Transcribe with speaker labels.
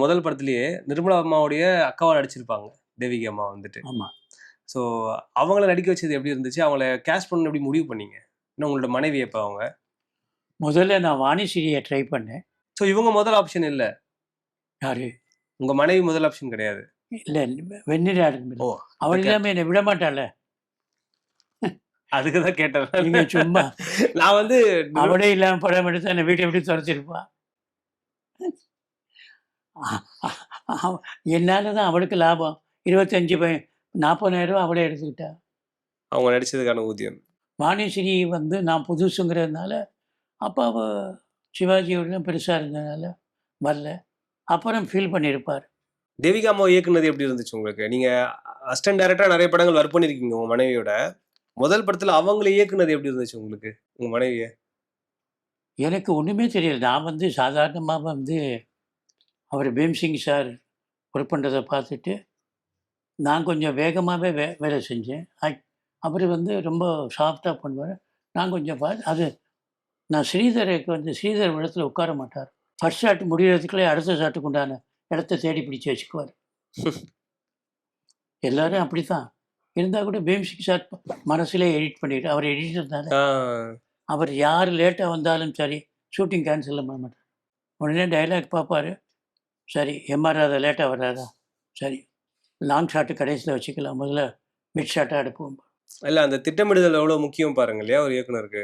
Speaker 1: முதல் படத்திலேயே நிர்மலா அம்மாவுடைய அக்காவா நடிச்சிருப்பாங்க. தேவிகா அம்மா வந்துட்டு.
Speaker 2: ஆமா.
Speaker 1: ஸோ அவங்கள நடிக்க வச்சது எப்படி இருந்துச்சு? அவங்கள கேஸ்ட் பண்ணணும்னு எப்படி முடிவு பண்ணீங்க? ஏன்னா உங்களோட மனைவி அப்ப அவங்க.
Speaker 2: முதல்ல நான் வாணிஸ்ரீய ட்ரை பண்ணேன்.
Speaker 1: ஸோ இவங்க முதல் ஆப்ஷன் இல்ல.
Speaker 2: யாரு?
Speaker 1: உங்க மனைவி முதல் ஆப்ஷன் கிடையாது.
Speaker 2: இல்ல வெண்ணிலா
Speaker 1: ஓ!
Speaker 2: அவள் இல்லாம என்னை விட மாட்டாள்ல.
Speaker 1: அதுக்கு தான் கேட்டேன்.
Speaker 2: நீங்க சும்மா
Speaker 1: நான் வந்து
Speaker 2: அவளே இல்லாம படம் எடுத்தா என்னை வீட்டை விட்டு துரத்திருப்பா. என்னால தான் அவளுக்கு லாபம். 40,000 அவளே எடுத்துக்கிட்டா.
Speaker 1: அவங்க நடிச்சதுக்கான ஊதியம்.
Speaker 2: வாணிஸ்ரீ வந்து நான் புதுசுங்கிறதுனால, அப்போ அவ சிவாஜியோட பெருசா இருந்ததுனால வரல. அப்புறம் ஃபீல் பண்ணியிருப்பார்.
Speaker 1: தேவிகா அம்மா இயக்குனது எப்படி இருந்துச்சு உங்களுக்கு? நீங்க அசிஸ்டன்ட் டைரக்டரா நெறைய படங்கள் ஒர்க் பண்ணியிருக்கீங்க உங்க மனைவியோட. முதல் படத்துல அவங்கள இயக்குனது எப்படி இருந்துச்சு உங்களுக்கு? உங்க மனைவிய?
Speaker 2: எனக்கு ஒண்ணுமே தெரியல. நான் வந்து சாதாரணமா வந்து அவர் பீம்சிங் சார் ஒர்க் பண்றத பார்த்துட்டு, நான் கொஞ்சம் வேகமாவே வேலை செஞ்சேன். அவரு வந்து ரொம்ப சாஃப்ட்டா பண்ணுவாரு. நான் கொஞ்சம் அது நான் ஸ்ரீதருக்கு வந்து ஸ்ரீதர் இடத்துல உட்கார மாட்டார். ஃபர்ஸ்ட் ஷாட் முடியறதுக்குள்ளே அடுத்த ஷாட்டுக்கு உண்டான இடத்த தேடி பிடிச்சு வச்சுக்குவார். எல்லாரும் அப்படித்தான். இருந்தா கூட பீம்சிங் சார் மனசுலே எடிட் பண்ணிட்டு அவர் எடிட்டர்னால
Speaker 1: ஆ.
Speaker 2: அவர் யார் லேட்டா வந்தாலும் சரி, ஷூட்டிங் கேன்சல் பண்ண மாட்டார். உடனே டயலாக் பார்ப்பாரு. சரி, எம்.ஆர். ராதா லேட்டா வர்றாரா? சரி, லாங் ஷாட்டு கடைசியில வச்சுக்கலாம். முதல்ல மிட் ஷாட்டா எடுப்போம்.
Speaker 1: இல்ல அந்த திட்டமிடுதல் எவ்வளவு முக்கியம் பாருங்க இல்லையா? ஒரு இயக்குனருக்கு.